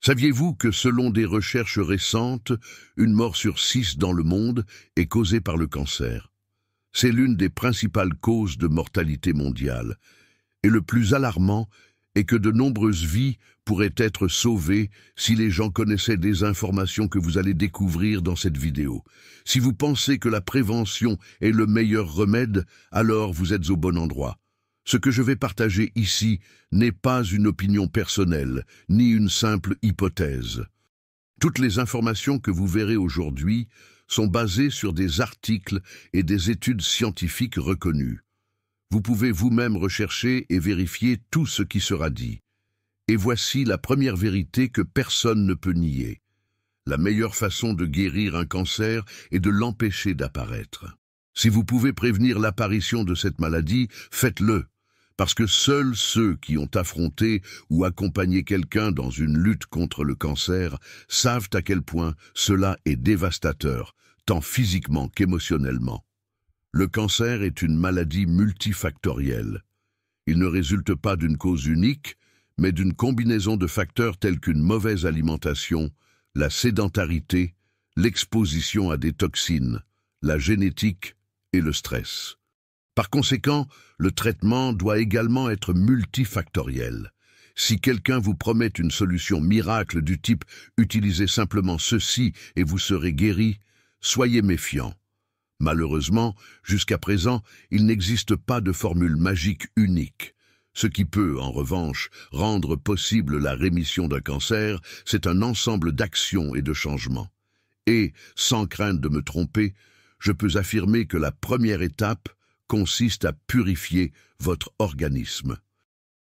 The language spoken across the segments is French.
Saviez-vous que selon des recherches récentes, une mort sur 6 dans le monde est causée par le cancer? C'est l'une des principales causes de mortalité mondiale. Et le plus alarmant est que de nombreuses vies pourraient être sauvées si les gens connaissaient des informations que vous allez découvrir dans cette vidéo. Si vous pensez que la prévention est le meilleur remède, alors vous êtes au bon endroit. Ce que je vais partager ici n'est pas une opinion personnelle, ni une simple hypothèse. Toutes les informations que vous verrez aujourd'hui sont basées sur des articles et des études scientifiques reconnues. Vous pouvez vous-même rechercher et vérifier tout ce qui sera dit. Et voici la première vérité que personne ne peut nier. La meilleure façon de guérir un cancer est de l'empêcher d'apparaître. Si vous pouvez prévenir l'apparition de cette maladie, faites-le. Parce que seuls ceux qui ont affronté ou accompagné quelqu'un dans une lutte contre le cancer savent à quel point cela est dévastateur, tant physiquement qu'émotionnellement. Le cancer est une maladie multifactorielle. Il ne résulte pas d'une cause unique, mais d'une combinaison de facteurs tels qu'une mauvaise alimentation, la sédentarité, l'exposition à des toxines, la génétique et le stress. Par conséquent, le traitement doit également être multifactoriel. Si quelqu'un vous promet une solution miracle du type « utilisez simplement ceci et vous serez guéri », soyez méfiant. Malheureusement, jusqu'à présent, il n'existe pas de formule magique unique. Ce qui peut, en revanche, rendre possible la rémission d'un cancer, c'est un ensemble d'actions et de changements. Et, sans crainte de me tromper, je peux affirmer que la première étape consiste à purifier votre organisme.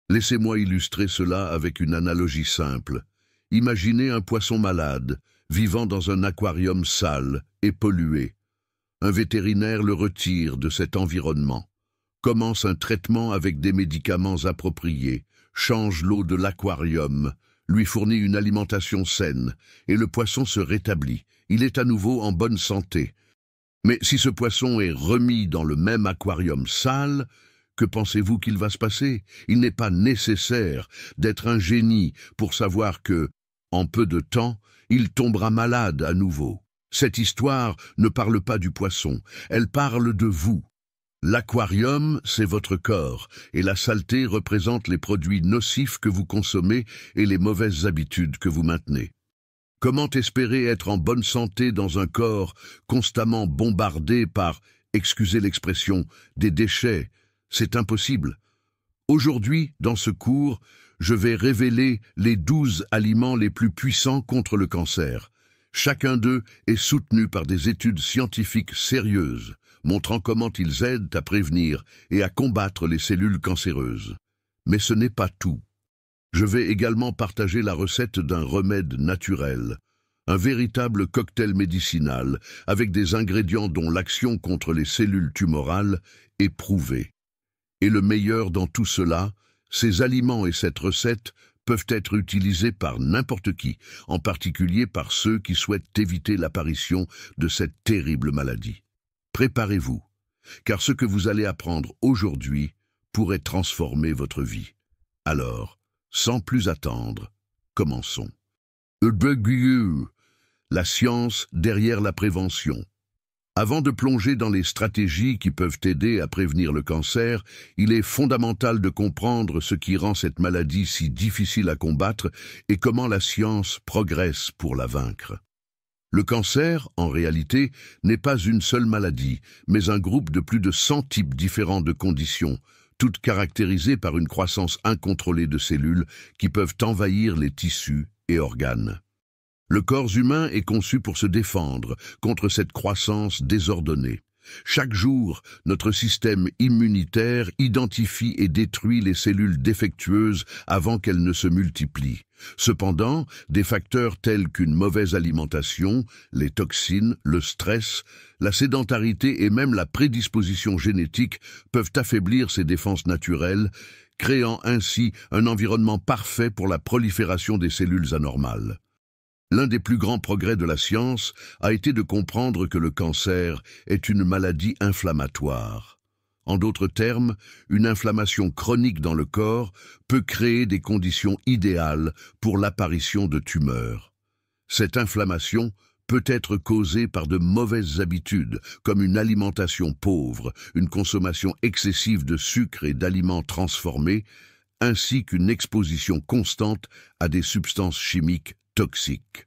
Laissez-moi illustrer cela avec une analogie simple. Imaginez un poisson malade, vivant dans un aquarium sale et pollué. Un vétérinaire le retire de cet environnement, commence un traitement avec des médicaments appropriés, change l'eau de l'aquarium, lui fournit une alimentation saine, et le poisson se rétablit. Il est à nouveau en bonne santé. Mais si ce poisson est remis dans le même aquarium sale, que pensez-vous qu'il va se passer? Il n'est pas nécessaire d'être un génie pour savoir que, en peu de temps, il tombera malade à nouveau. Cette histoire ne parle pas du poisson, elle parle de vous. L'aquarium, c'est votre corps, et la saleté représente les produits nocifs que vous consommez et les mauvaises habitudes que vous maintenez. Comment espérer être en bonne santé dans un corps constamment bombardé par, excusez l'expression, des déchets? C'est impossible. Aujourd'hui, dans ce cours, je vais révéler les 12 aliments les plus puissants contre le cancer. Chacun d'eux est soutenu par des études scientifiques sérieuses, montrant comment ils aident à prévenir et à combattre les cellules cancéreuses. Mais ce n'est pas tout. Je vais également partager la recette d'un remède naturel, un véritable cocktail médicinal avec des ingrédients dont l'action contre les cellules tumorales est prouvée. Et le meilleur dans tout cela, ces aliments et cette recette peuvent être utilisés par n'importe qui, en particulier par ceux qui souhaitent éviter l'apparition de cette terrible maladie. Préparez-vous, car ce que vous allez apprendre aujourd'hui pourrait transformer votre vie. Alors, sans plus attendre, commençons. La science derrière la prévention. Avant de plonger dans les stratégies qui peuvent aider à prévenir le cancer, il est fondamental de comprendre ce qui rend cette maladie si difficile à combattre et comment la science progresse pour la vaincre. Le cancer, en réalité, n'est pas une seule maladie, mais un groupe de plus de 100 types différents de conditions, toutes caractérisées par une croissance incontrôlée de cellules qui peuvent envahir les tissus et organes. Le corps humain est conçu pour se défendre contre cette croissance désordonnée. Chaque jour, notre système immunitaire identifie et détruit les cellules défectueuses avant qu'elles ne se multiplient. Cependant, des facteurs tels qu'une mauvaise alimentation, les toxines, le stress, la sédentarité et même la prédisposition génétique peuvent affaiblir ces défenses naturelles, créant ainsi un environnement parfait pour la prolifération des cellules anormales. L'un des plus grands progrès de la science a été de comprendre que le cancer est une maladie inflammatoire. En d'autres termes, une inflammation chronique dans le corps peut créer des conditions idéales pour l'apparition de tumeurs. Cette inflammation peut être causée par de mauvaises habitudes, comme une alimentation pauvre, une consommation excessive de sucre et d'aliments transformés, ainsi qu'une exposition constante à des substances chimiques toxiques.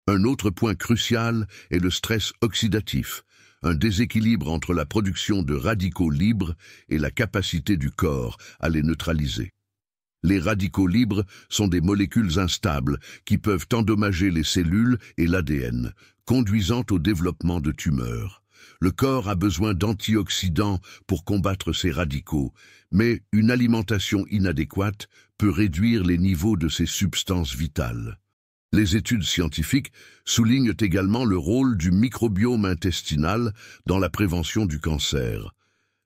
Un autre point crucial est le stress oxydatif, un déséquilibre entre la production de radicaux libres et la capacité du corps à les neutraliser. Les radicaux libres sont des molécules instables qui peuvent endommager les cellules et l'ADN, conduisant au développement de tumeurs. Le corps a besoin d'antioxydants pour combattre ces radicaux, mais une alimentation inadéquate peut réduire les niveaux de ces substances vitales. Les études scientifiques soulignent également le rôle du microbiome intestinal dans la prévention du cancer.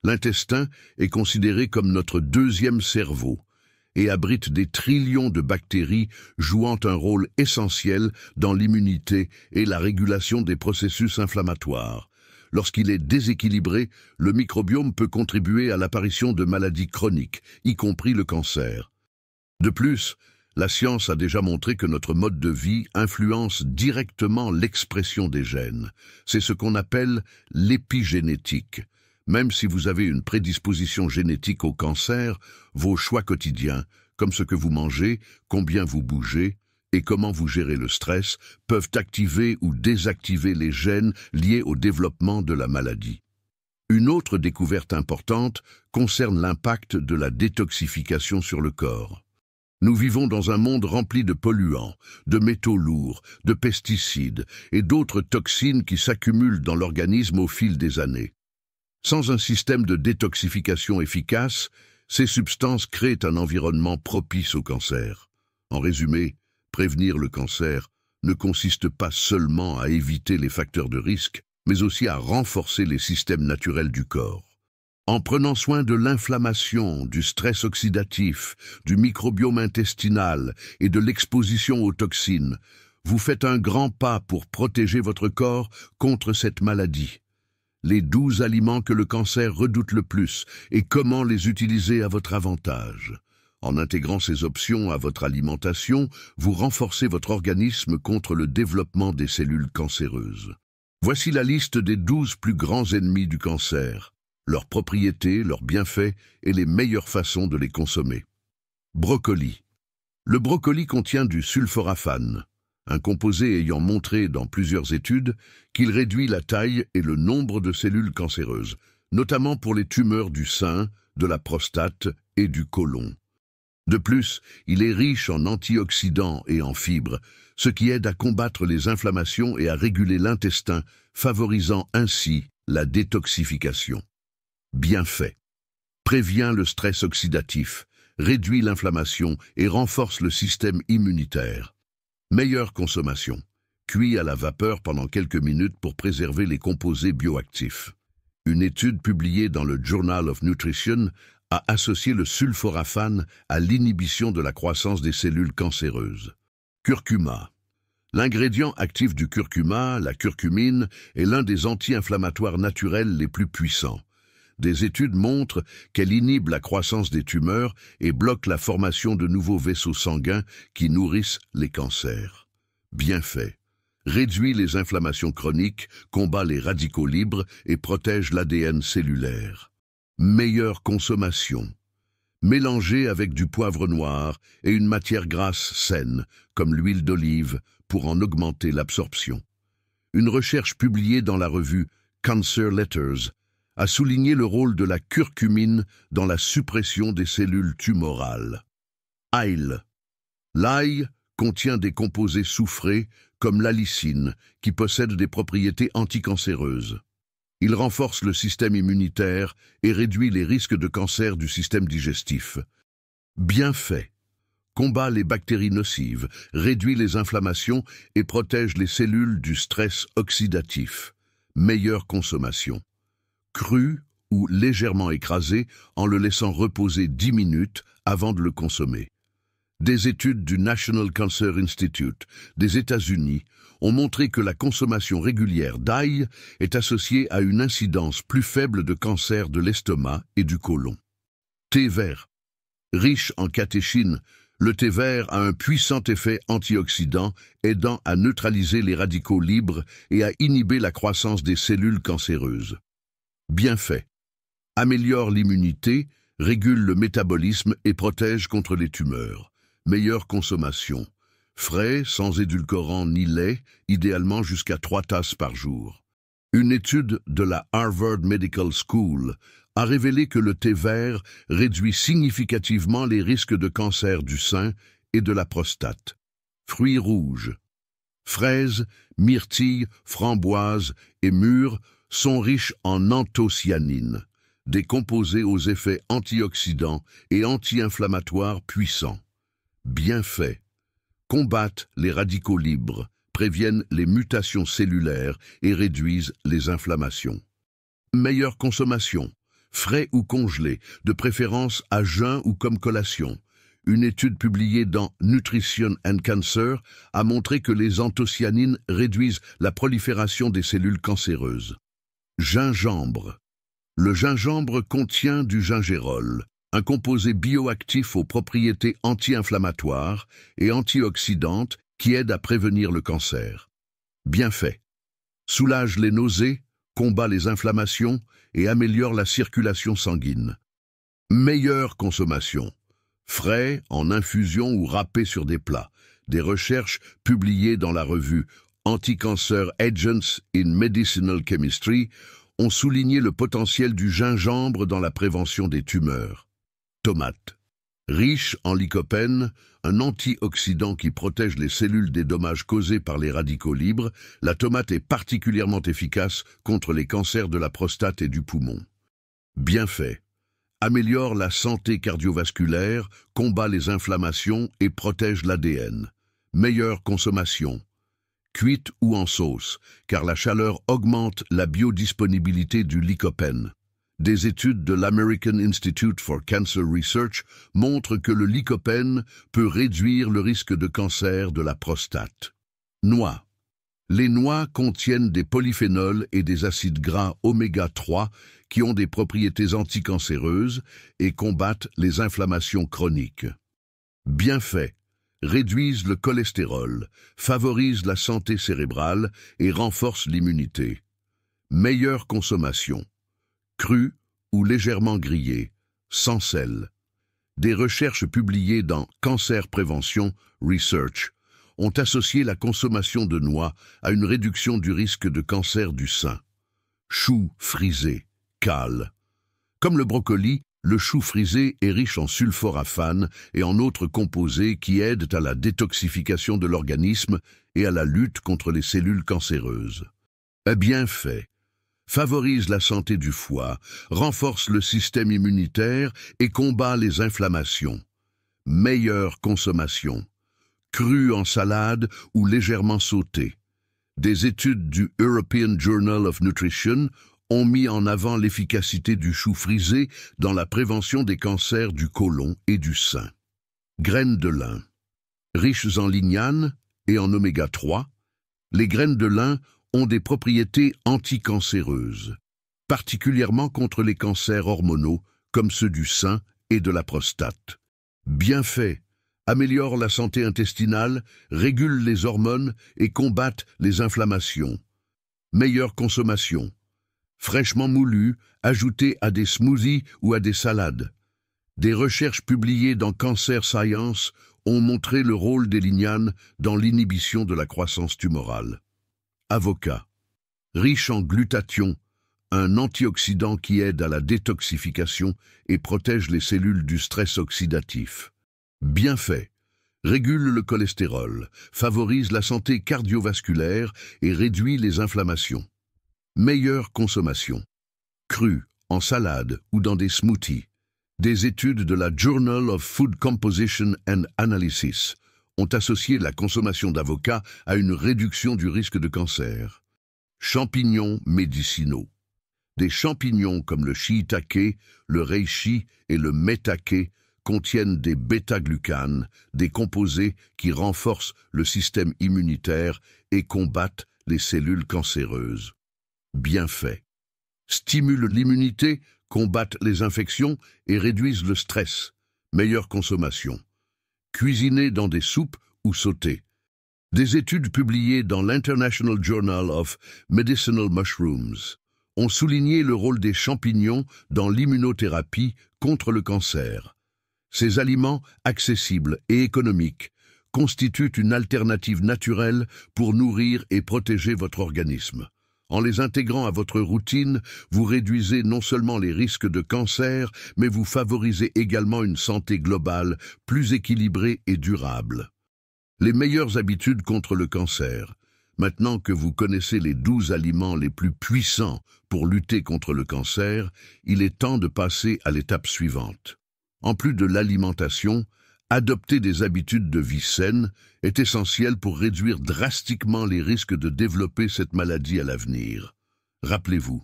L'intestin est considéré comme notre deuxième cerveau et abrite des trillions de bactéries jouant un rôle essentiel dans l'immunité et la régulation des processus inflammatoires. Lorsqu'il est déséquilibré, le microbiome peut contribuer à l'apparition de maladies chroniques, y compris le cancer. De plus, la science a déjà montré que notre mode de vie influence directement l'expression des gènes. C'est ce qu'on appelle l'épigénétique. Même si vous avez une prédisposition génétique au cancer, vos choix quotidiens, comme ce que vous mangez, combien vous bougez et comment vous gérez le stress, peuvent activer ou désactiver les gènes liés au développement de la maladie. Une autre découverte importante concerne l'impact de la détoxification sur le corps. Nous vivons dans un monde rempli de polluants, de métaux lourds, de pesticides et d'autres toxines qui s'accumulent dans l'organisme au fil des années. Sans un système de détoxification efficace, ces substances créent un environnement propice au cancer. En résumé, prévenir le cancer ne consiste pas seulement à éviter les facteurs de risque, mais aussi à renforcer les systèmes naturels du corps. En prenant soin de l'inflammation, du stress oxydatif, du microbiome intestinal et de l'exposition aux toxines, vous faites un grand pas pour protéger votre corps contre cette maladie. Les 12 aliments que le cancer redoute le plus et comment les utiliser à votre avantage. En intégrant ces options à votre alimentation, vous renforcez votre organisme contre le développement des cellules cancéreuses. Voici la liste des 12 plus grands ennemis du cancer. Leurs propriétés, leurs bienfaits et les meilleures façons de les consommer. Brocoli. Le brocoli contient du sulforaphane, un composé ayant montré dans plusieurs études qu'il réduit la taille et le nombre de cellules cancéreuses, notamment pour les tumeurs du sein, de la prostate et du côlon. De plus, il est riche en antioxydants et en fibres, ce qui aide à combattre les inflammations et à réguler l'intestin, favorisant ainsi la détoxification. Bienfait. Prévient le stress oxydatif, réduit l'inflammation et renforce le système immunitaire. Meilleure consommation. Cuit à la vapeur pendant quelques minutes pour préserver les composés bioactifs. Une étude publiée dans le Journal of Nutrition a associé le sulforaphane à l'inhibition de la croissance des cellules cancéreuses. Curcuma. L'ingrédient actif du curcuma, la curcumine, est l'un des anti-inflammatoires naturels les plus puissants. Des études montrent qu'elle inhibe la croissance des tumeurs et bloque la formation de nouveaux vaisseaux sanguins qui nourrissent les cancers. Bienfait. Réduit les inflammations chroniques, combat les radicaux libres et protège l'ADN cellulaire. Meilleure consommation. Mélangez avec du poivre noir et une matière grasse saine, comme l'huile d'olive, pour en augmenter l'absorption. Une recherche publiée dans la revue Cancer Letters a souligné le rôle de la curcumine dans la suppression des cellules tumorales. Ail. L'ail contient des composés soufrés comme l'allicine, qui possède des propriétés anticancéreuses. Il renforce le système immunitaire et réduit les risques de cancer du système digestif. Bienfait. Combat les bactéries nocives, réduit les inflammations et protège les cellules du stress oxydatif. Meilleure consommation. Cru ou légèrement écrasé en le laissant reposer 10 minutes avant de le consommer. Des études du National Cancer Institute des États-Unis ont montré que la consommation régulière d'ail est associée à une incidence plus faible de cancer de l'estomac et du côlon. Thé vert. Riche en catéchine, le thé vert a un puissant effet antioxydant aidant à neutraliser les radicaux libres et à inhiber la croissance des cellules cancéreuses. Bienfaits. Améliore l'immunité, régule le métabolisme et protège contre les tumeurs. Meilleure consommation. Frais, sans édulcorant ni lait, idéalement jusqu'à 3 tasses par jour. Une étude de la Harvard Medical School a révélé que le thé vert réduit significativement les risques de cancer du sein et de la prostate. Fruits rouges. Fraises, myrtilles, framboises et mûres sont riches en anthocyanines, des composés aux effets antioxydants et anti-inflammatoires puissants. Bienfaits. Combattent les radicaux libres, préviennent les mutations cellulaires et réduisent les inflammations. Meilleure consommation. Frais ou congelés, de préférence à jeun ou comme collation. Une étude publiée dans Nutrition and Cancer a montré que les anthocyanines réduisent la prolifération des cellules cancéreuses. Gingembre. Le gingembre contient du gingérol, un composé bioactif aux propriétés anti-inflammatoires et antioxydantes qui aide à prévenir le cancer. Bienfaits. Soulage les nausées, combat les inflammations et améliore la circulation sanguine. Meilleure consommation. Frais, en infusion ou râpés sur des plats. Des recherches publiées dans la revue Anti-Cancer Agents in Medicinal Chemistry ont souligné le potentiel du gingembre dans la prévention des tumeurs. Tomate. Riche en lycopène, un antioxydant qui protège les cellules des dommages causés par les radicaux libres, la tomate est particulièrement efficace contre les cancers de la prostate et du poumon. Bienfaits. Améliore la santé cardiovasculaire, combat les inflammations et protège l'ADN. Meilleure consommation. Cuite ou en sauce, car la chaleur augmente la biodisponibilité du lycopène. Des études de l'American Institute for Cancer Research montrent que le lycopène peut réduire le risque de cancer de la prostate. Noix. Les noix contiennent des polyphénols et des acides gras oméga 3 qui ont des propriétés anticancéreuses et combattent les inflammations chroniques. Bienfaits. Réduisent le cholestérol, favorisent la santé cérébrale et renforcent l'immunité. Meilleure consommation. Cru ou légèrement grillé, sans sel. Des recherches publiées dans Cancer Prévention Research ont associé la consommation de noix à une réduction du risque de cancer du sein. Chou frisé, cale. Comme le brocoli, le chou frisé est riche en sulforaphane et en autres composés qui aident à la détoxification de l'organisme et à la lutte contre les cellules cancéreuses. Bienfaits. Favorise la santé du foie, renforce le système immunitaire et combat les inflammations. Meilleure consommation. Cru en salade ou légèrement sauté. Des études du European Journal of Nutrition ont mis en avant l'efficacité du chou frisé dans la prévention des cancers du côlon et du sein. Graines de lin. Riches en lignane et en oméga 3, les graines de lin ont des propriétés anticancéreuses, particulièrement contre les cancers hormonaux comme ceux du sein et de la prostate. Bienfaits. Améliorent la santé intestinale, régulent les hormones et combattent les inflammations. Meilleure consommation. Fraîchement moulu, ajouté à des smoothies ou à des salades. Des recherches publiées dans Cancer Science ont montré le rôle des lignanes dans l'inhibition de la croissance tumorale. Avocat. Riche en glutathion, un antioxydant qui aide à la détoxification et protège les cellules du stress oxydatif. Bienfaits. Régule le cholestérol, favorise la santé cardiovasculaire et réduit les inflammations. Meilleure consommation. Cru, en salade ou dans des smoothies. Des études de la Journal of Food Composition and Analysis ont associé la consommation d'avocat à une réduction du risque de cancer. Champignons médicinaux. Des champignons comme le shiitake, le reishi et le maitake contiennent des bêta-glucanes, des composés qui renforcent le système immunitaire et combattent les cellules cancéreuses. Bienfaits: stimulent l'immunité, combattent les infections et réduisent le stress. Meilleure consommation: cuisiner dans des soupes ou sauter. Des études publiées dans l'International Journal of Medicinal Mushrooms ont souligné le rôle des champignons dans l'immunothérapie contre le cancer. Ces aliments accessibles et économiques constituent une alternative naturelle pour nourrir et protéger votre organisme. En les intégrant à votre routine, vous réduisez non seulement les risques de cancer, mais vous favorisez également une santé globale plus équilibrée et durable. Les meilleures habitudes contre le cancer. Maintenant que vous connaissez les 12 aliments les plus puissants pour lutter contre le cancer, il est temps de passer à l'étape suivante. En plus de l'alimentation, adopter des habitudes de vie saines est essentiel pour réduire drastiquement les risques de développer cette maladie à l'avenir. Rappelez-vous,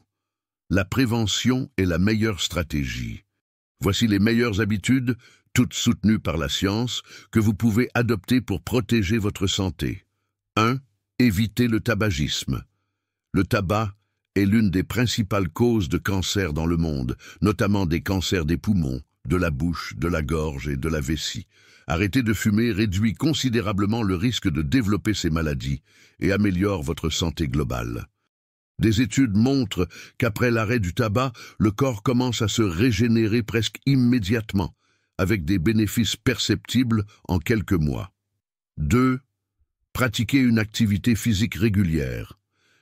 la prévention est la meilleure stratégie. Voici les meilleures habitudes, toutes soutenues par la science, que vous pouvez adopter pour protéger votre santé. 1. Évitez le tabagisme. Le tabac est l'une des principales causes de cancer dans le monde, notamment des cancers des poumons, de la bouche, de la gorge et de la vessie. Arrêter de fumer réduit considérablement le risque de développer ces maladies et améliore votre santé globale. Des études montrent qu'après l'arrêt du tabac, le corps commence à se régénérer presque immédiatement, avec des bénéfices perceptibles en quelques mois. 2. Pratiquer une activité physique régulière.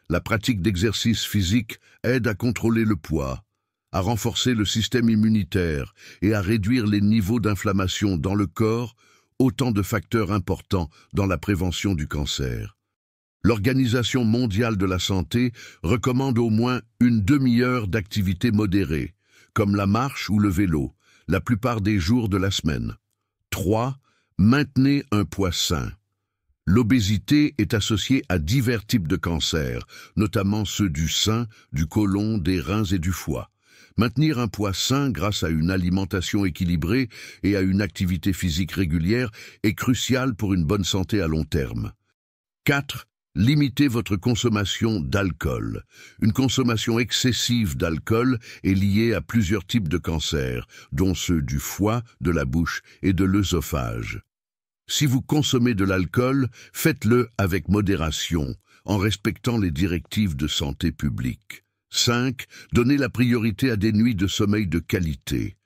La pratique d'exercice physique aide à contrôler le poids, à renforcer le système immunitaire et à réduire les niveaux d'inflammation dans le corps, autant de facteurs importants dans la prévention du cancer. L'Organisation mondiale de la santé recommande au moins une demi-heure d'activité modérée, comme la marche ou le vélo, la plupart des jours de la semaine. 3. Maintenez un poids sain. L'obésité est associée à divers types de cancers, notamment ceux du sein, du côlon, des reins et du foie. Maintenir un poids sain grâce à une alimentation équilibrée et à une activité physique régulière est crucial pour une bonne santé à long terme. 4. Limitez votre consommation d'alcool. Une consommation excessive d'alcool est liée à plusieurs types de cancers, dont ceux du foie, de la bouche et de l'œsophage. Si vous consommez de l'alcool, faites-le avec modération, en respectant les directives de santé publique. 5. Donnez la priorité à des nuits de sommeil de qualité.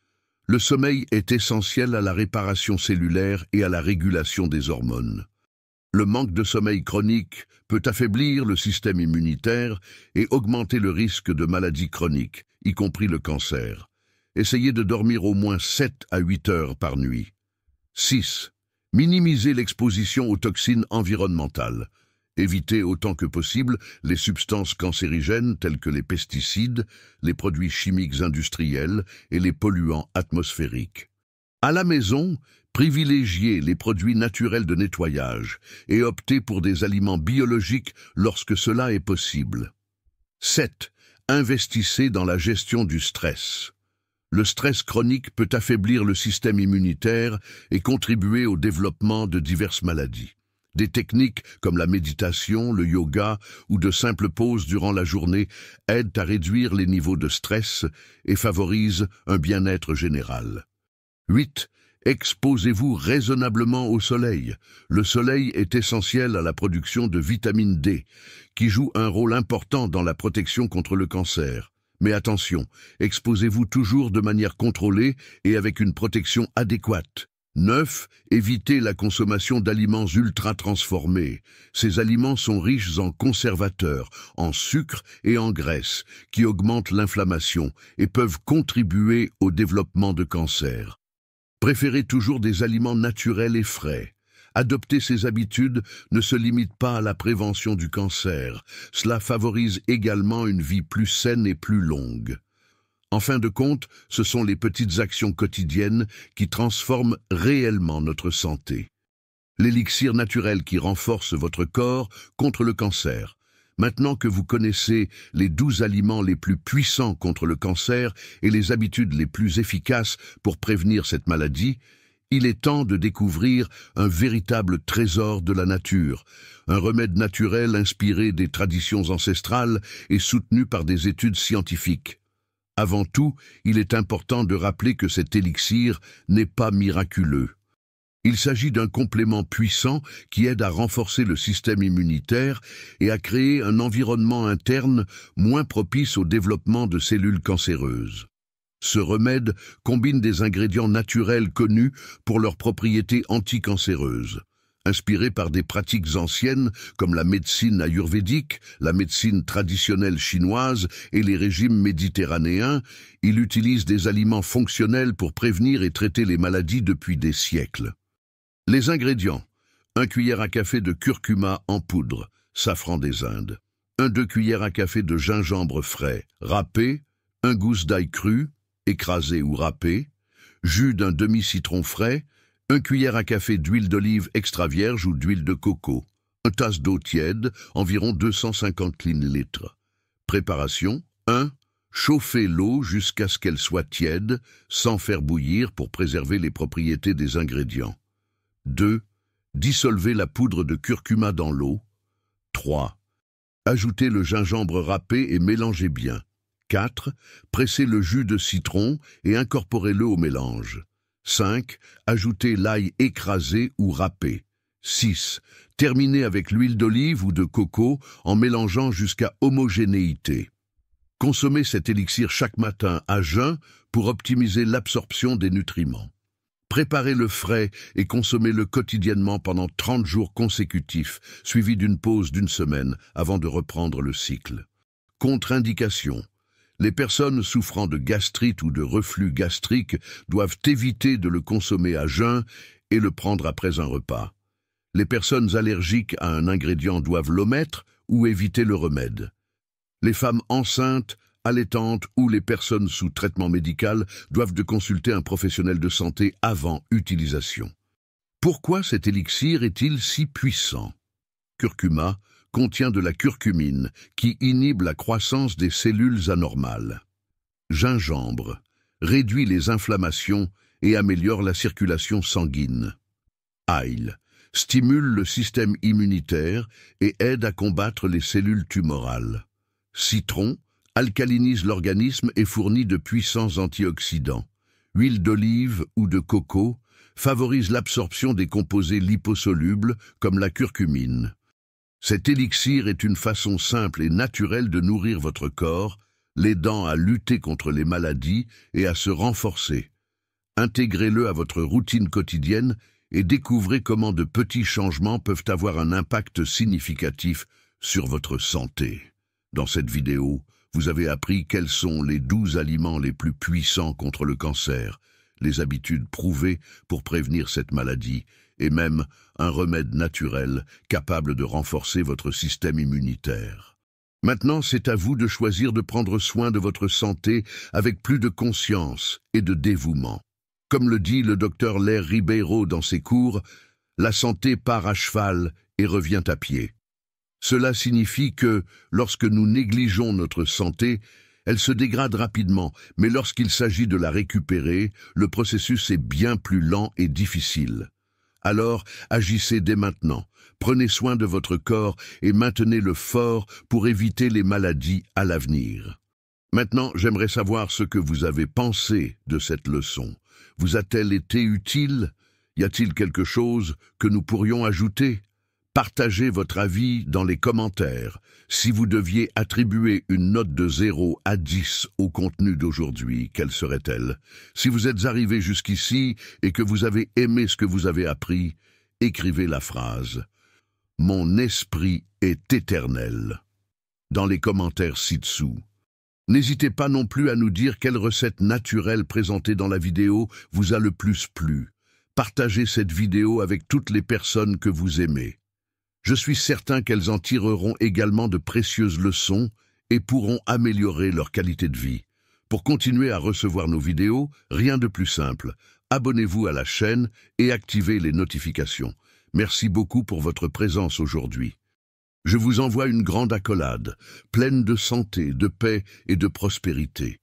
Le sommeil est essentiel à la réparation cellulaire et à la régulation des hormones. Le manque de sommeil chronique peut affaiblir le système immunitaire et augmenter le risque de maladies chroniques, y compris le cancer. Essayez de dormir au moins 7 à 8 heures par nuit. 6. Minimiser l'exposition aux toxines environnementales. Évitez autant que possible les substances cancérigènes telles que les pesticides, les produits chimiques industriels et les polluants atmosphériques. À la maison, privilégiez les produits naturels de nettoyage et optez pour des aliments biologiques lorsque cela est possible. 7. Investissez dans la gestion du stress. Le stress chronique peut affaiblir le système immunitaire et contribuer au développement de diverses maladies. Des techniques comme la méditation, le yoga ou de simples pauses durant la journée aident à réduire les niveaux de stress et favorisent un bien-être général. 8. Exposez-vous raisonnablement au soleil. Le soleil est essentiel à la production de vitamine D, qui joue un rôle important dans la protection contre le cancer. Mais attention, exposez-vous toujours de manière contrôlée et avec une protection adéquate. 9. Évitez la consommation d'aliments ultra-transformés. Ces aliments sont riches en conservateurs, en sucre et en graisse, qui augmentent l'inflammation et peuvent contribuer au développement de cancer. Préférez toujours des aliments naturels et frais. Adopter ces habitudes ne se limite pas à la prévention du cancer. Cela favorise également une vie plus saine et plus longue. En fin de compte, ce sont les petites actions quotidiennes qui transforment réellement notre santé. L'élixir naturel qui renforce votre corps contre le cancer. Maintenant que vous connaissez les 12 aliments les plus puissants contre le cancer et les habitudes les plus efficaces pour prévenir cette maladie, il est temps de découvrir un véritable trésor de la nature, un remède naturel inspiré des traditions ancestrales et soutenu par des études scientifiques. Avant tout, il est important de rappeler que cet élixir n'est pas miraculeux. Il s'agit d'un complément puissant qui aide à renforcer le système immunitaire et à créer un environnement interne moins propice au développement de cellules cancéreuses. Ce remède combine des ingrédients naturels connus pour leurs propriétés anticancéreuses. Inspiré par des pratiques anciennes comme la médecine ayurvédique, la médecine traditionnelle chinoise et les régimes méditerranéens, il utilise des aliments fonctionnels pour prévenir et traiter les maladies depuis des siècles. Les ingrédients: 1 cuillère à café de curcuma en poudre, safran des Indes, 1-2 cuillères à café de gingembre frais, râpé, 1 gousse d'ail cru, écrasé ou râpé, jus d'un demi-citron frais, 1 cuillère à café d'huile d'olive extra vierge ou d'huile de coco, 1 tasse d'eau tiède, environ 250 ml. Préparation: 1. Chauffez l'eau jusqu'à ce qu'elle soit tiède, sans faire bouillir pour préserver les propriétés des ingrédients. 2. Dissolvez la poudre de curcuma dans l'eau. 3. Ajoutez le gingembre râpé et mélangez bien. 4. Pressez le jus de citron et incorporez-le au mélange. 5. Ajoutez l'ail écrasé ou râpé. 6. Terminez avec l'huile d'olive ou de coco en mélangeant jusqu'à homogénéité. Consommez cet élixir chaque matin à jeun pour optimiser l'absorption des nutriments. Préparez-le frais et consommez-le quotidiennement pendant 30 jours consécutifs, suivis d'une pause d'1 semaine avant de reprendre le cycle. Contre-indication: les personnes souffrant de gastrite ou de reflux gastrique doivent éviter de le consommer à jeun et le prendre après un repas. Les personnes allergiques à un ingrédient doivent l'omettre ou éviter le remède. Les femmes enceintes, allaitantes ou les personnes sous traitement médical doivent consulter un professionnel de santé avant utilisation. Pourquoi cet élixir est-il si puissant? Curcuma contient de la curcumine qui inhibe la croissance des cellules anormales. Gingembre réduit les inflammations et améliore la circulation sanguine. Ail stimule le système immunitaire et aide à combattre les cellules tumorales. Citron alcalinise l'organisme et fournit de puissants antioxydants. Huile d'olive ou de coco favorise l'absorption des composés liposolubles comme la curcumine. Cet élixir est une façon simple et naturelle de nourrir votre corps, l'aidant à lutter contre les maladies et à se renforcer. Intégrez-le à votre routine quotidienne et découvrez comment de petits changements peuvent avoir un impact significatif sur votre santé. Dans cette vidéo, vous avez appris quels sont les 12 aliments les plus puissants contre le cancer, les habitudes prouvées pour prévenir cette maladie, et même un remède naturel capable de renforcer votre système immunitaire. Maintenant, c'est à vous de choisir de prendre soin de votre santé avec plus de conscience et de dévouement. Comme le dit le docteur Ler Ribeiro dans ses cours, la santé part à cheval et revient à pied. Cela signifie que, lorsque nous négligeons notre santé, elle se dégrade rapidement, mais lorsqu'il s'agit de la récupérer, le processus est bien plus lent et difficile. Alors, agissez dès maintenant, prenez soin de votre corps et maintenez-le fort pour éviter les maladies à l'avenir. Maintenant, j'aimerais savoir ce que vous avez pensé de cette leçon. Vous a-t-elle été utile? Y a-t-il quelque chose que nous pourrions ajouter? Partagez votre avis dans les commentaires. Si vous deviez attribuer une note de 0 à 10 au contenu d'aujourd'hui, quelle serait-elle? Si vous êtes arrivé jusqu'ici et que vous avez aimé ce que vous avez appris, écrivez la phrase « Mon esprit est éternel » dans les commentaires ci-dessous. N'hésitez pas non plus à nous dire quelle recette naturelle présentée dans la vidéo vous a le plus plu. Partagez cette vidéo avec toutes les personnes que vous aimez. Je suis certain qu'elles en tireront également de précieuses leçons et pourront améliorer leur qualité de vie. Pour continuer à recevoir nos vidéos, rien de plus simple. Abonnez-vous à la chaîne et activez les notifications. Merci beaucoup pour votre présence aujourd'hui. Je vous envoie une grande accolade, pleine de santé, de paix et de prospérité.